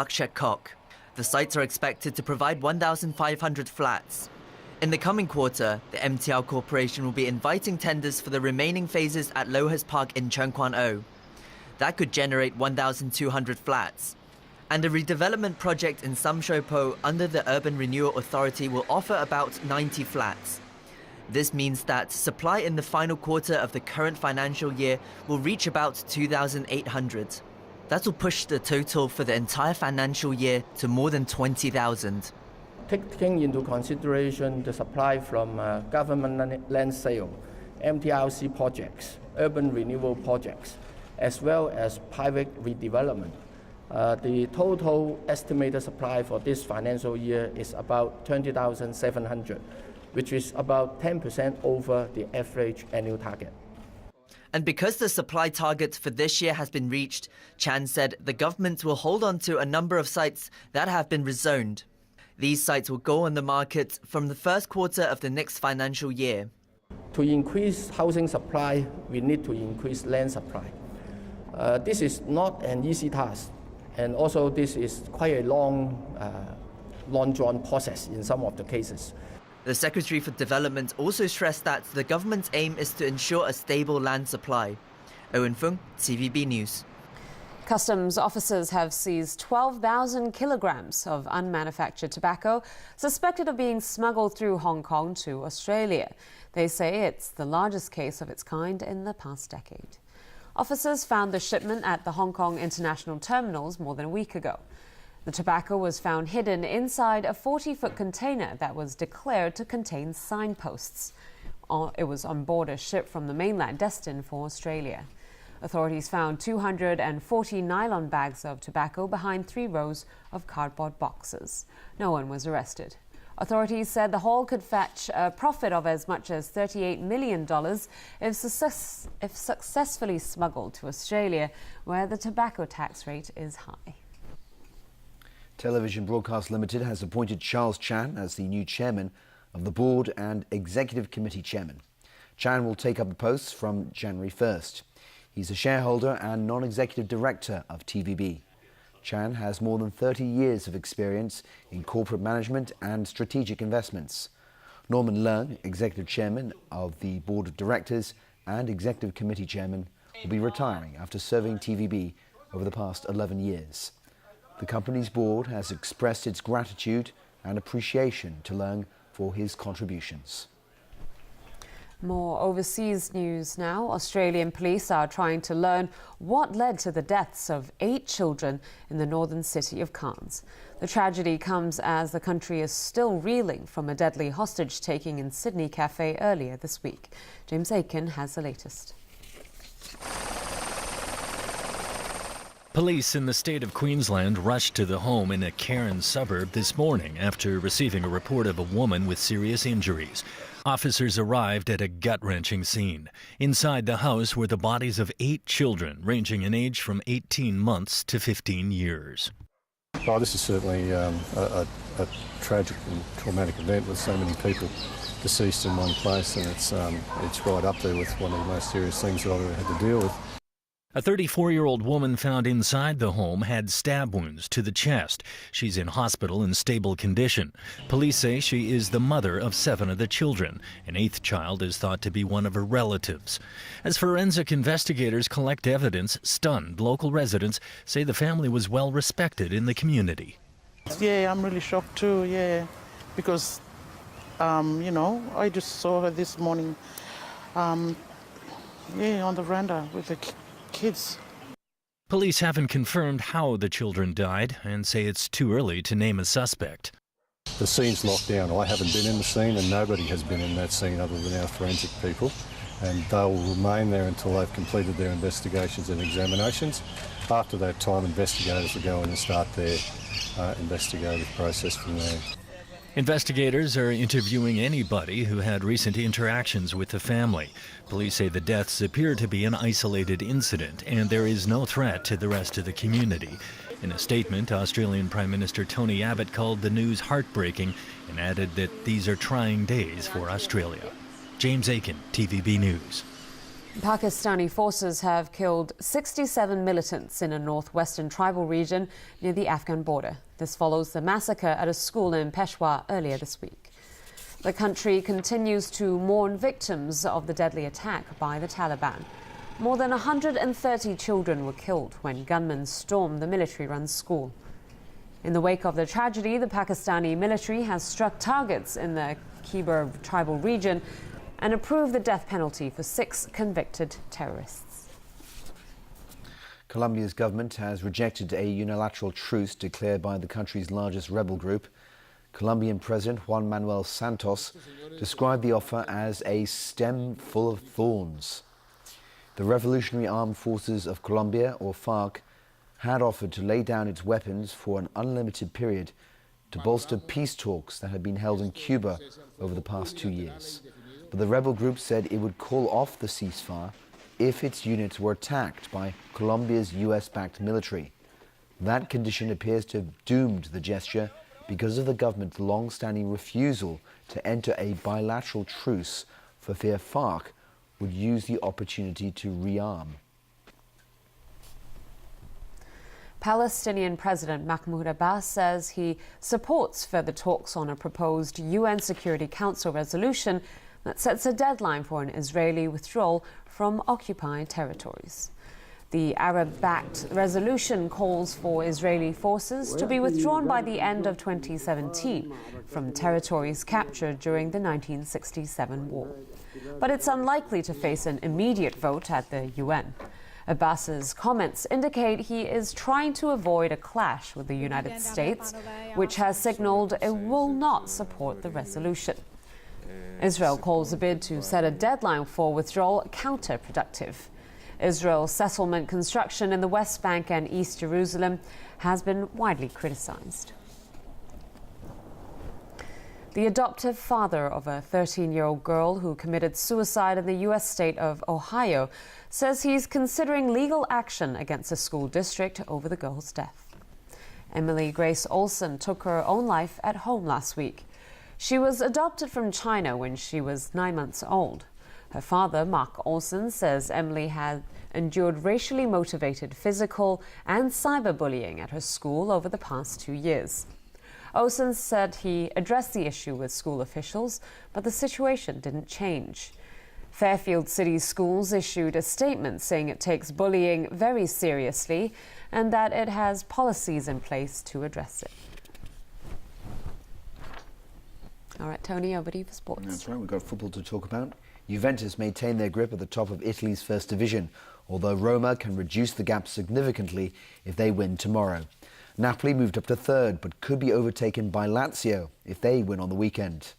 Kok. The sites are expected to provide 1,500 flats. In the coming quarter, the MTR Corporation will be inviting tenders for the remaining phases at Lohas Park in Cheung Kwan O. That could generate 1,200 flats. And a redevelopment project in Sam Shui Po under the Urban Renewal Authority will offer about 90 flats. This means that supply in the final quarter of the current financial year will reach about 2,800. That will push the total for the entire financial year to more than 20,000. Taking into consideration the supply from government land sale, MTRC projects, urban renewal projects, as well as private redevelopment, the total estimated supply for this financial year is about 20,700, which is about 10% over the average annual target. And because the supply target for this year has been reached, Chan said the government will hold on to a number of sites that have been rezoned. These sites will go on the market from the first quarter of the next financial year. To increase housing supply, we need to increase land supply. This is not an easy task, and also this is quite a long-drawn process in some of the cases. The Secretary for Development also stressed that the government's aim is to ensure a stable land supply. Owen Fung, TVB News. Customs officers have seized 12,000 kilograms of unmanufactured tobacco suspected of being smuggled through Hong Kong to Australia. They say it's the largest case of its kind in the past decade. Officers found the shipment at the Hong Kong international terminals more than a week ago. The tobacco was found hidden inside a 40-foot container that was declared to contain signposts. It was on board a ship from the mainland destined for Australia. Authorities found 240 nylon bags of tobacco behind 3 rows of cardboard boxes. No one was arrested. Authorities said the haul could fetch a profit of as much as $38 million if successfully smuggled to Australia, where the tobacco tax rate is high. Television Broadcast Limited has appointed Charles Chan as the new chairman of the board and executive committee chairman. Chan will take up the posts from January 1st. He's a shareholder and non-executive director of TVB. Chan has more than 30 years of experience in corporate management and strategic investments. Norman Leung, executive chairman of the board of directors and executive committee chairman, will be retiring after serving TVB over the past 11 years. The company's board has expressed its gratitude and appreciation to Leung for his contributions. More overseas news now. Australian police are trying to learn what led to the deaths of 8 children in the northern city of Cairns. The tragedy comes as the country is still reeling from a deadly hostage-taking in Sydney Cafe earlier this week. James Aiken has the latest. Police in the state of Queensland rushed to the home in a Cairns suburb this morning after receiving a report of a woman with serious injuries. Officers arrived at a gut-wrenching scene. Inside the house were the bodies of 8 children, ranging in age from 18 months to 15 years. Oh, this is certainly a tragic and traumatic event with so many people deceased in one place, and it's right up there with one of the most serious things that I've ever had to deal with. A 34-year-old woman found inside the home had stab wounds to the chest. She's in hospital in stable condition. Police say she is the mother of 7 of the children. An 8th child is thought to be one of her relatives. As forensic investigators collect evidence, stunned local residents say the family was well respected in the community. Yeah, I'm really shocked too, yeah, because, I just saw her this morning, on the veranda with the kids. Police haven't confirmed how the children died and say it's too early to name a suspect. The scene's locked down. I haven't been in the scene and nobody has been in that scene other than our forensic people, and they'll remain there until they've completed their investigations and examinations. After that time, investigators will go in and start their investigative process from there. Investigators are interviewing anybody who had recent interactions with the family. Police say the deaths appear to be an isolated incident and there is no threat to the rest of the community. In a statement, Australian Prime Minister Tony Abbott called the news heartbreaking and added that these are trying days for Australia. James Aiken, TVB News. Pakistani forces have killed 67 militants in a northwestern tribal region near the Afghan border. This follows the massacre at a school in Peshawar earlier this week. The country continues to mourn victims of the deadly attack by the Taliban. More than 130 children were killed when gunmen stormed the military-run school. In the wake of the tragedy, the Pakistani military has struck targets in the Khyber tribal region and approved the death penalty for 6 convicted terrorists. Colombia's government has rejected a unilateral truce declared by the country's largest rebel group. Colombian President Juan Manuel Santos described the offer as a stem full of thorns. The Revolutionary Armed Forces of Colombia, or FARC, had offered to lay down its weapons for an unlimited period to bolster peace talks that had been held in Cuba over the past 2 years. But the rebel group said it would call off the ceasefire if its units were attacked by Colombia's US-backed military. That condition appears to have doomed the gesture because of the government's long-standing refusal to enter a bilateral truce for fear FARC would use the opportunity to rearm. Palestinian President Mahmoud Abbas says he supports further talks on a proposed UN Security Council resolution that sets a deadline for an Israeli withdrawal from occupied territories. The Arab-backed resolution calls for Israeli forces to be withdrawn by the end of 2017 from territories captured during the 1967 war. But it's unlikely to face an immediate vote at the UN. Abbas's comments indicate he is trying to avoid a clash with the United States, which has signaled it will not support the resolution. Israel calls the bid to set a deadline for withdrawal counterproductive. Israel's settlement construction in the West Bank and East Jerusalem has been widely criticized. The adoptive father of a 13-year-old girl who committed suicide in the U.S. state of Ohio says he's considering legal action against the school district over the girl's death. Emily Grace Olson took her own life at home last week. She was adopted from China when she was 9 months old. Her father, Mark Olson, says Emily had endured racially motivated physical and cyberbullying at her school over the past 2 years. Olson said he addressed the issue with school officials, but the situation didn't change. Fairfield City Schools issued a statement saying it takes bullying very seriously and that it has policies in place to address it. All right, Tony, over to you for sports. That's right, we've got football to talk about. Juventus maintain their grip at the top of Italy's first division, although Roma can reduce the gap significantly if they win tomorrow. Napoli moved up to third, but could be overtaken by Lazio if they win on the weekend.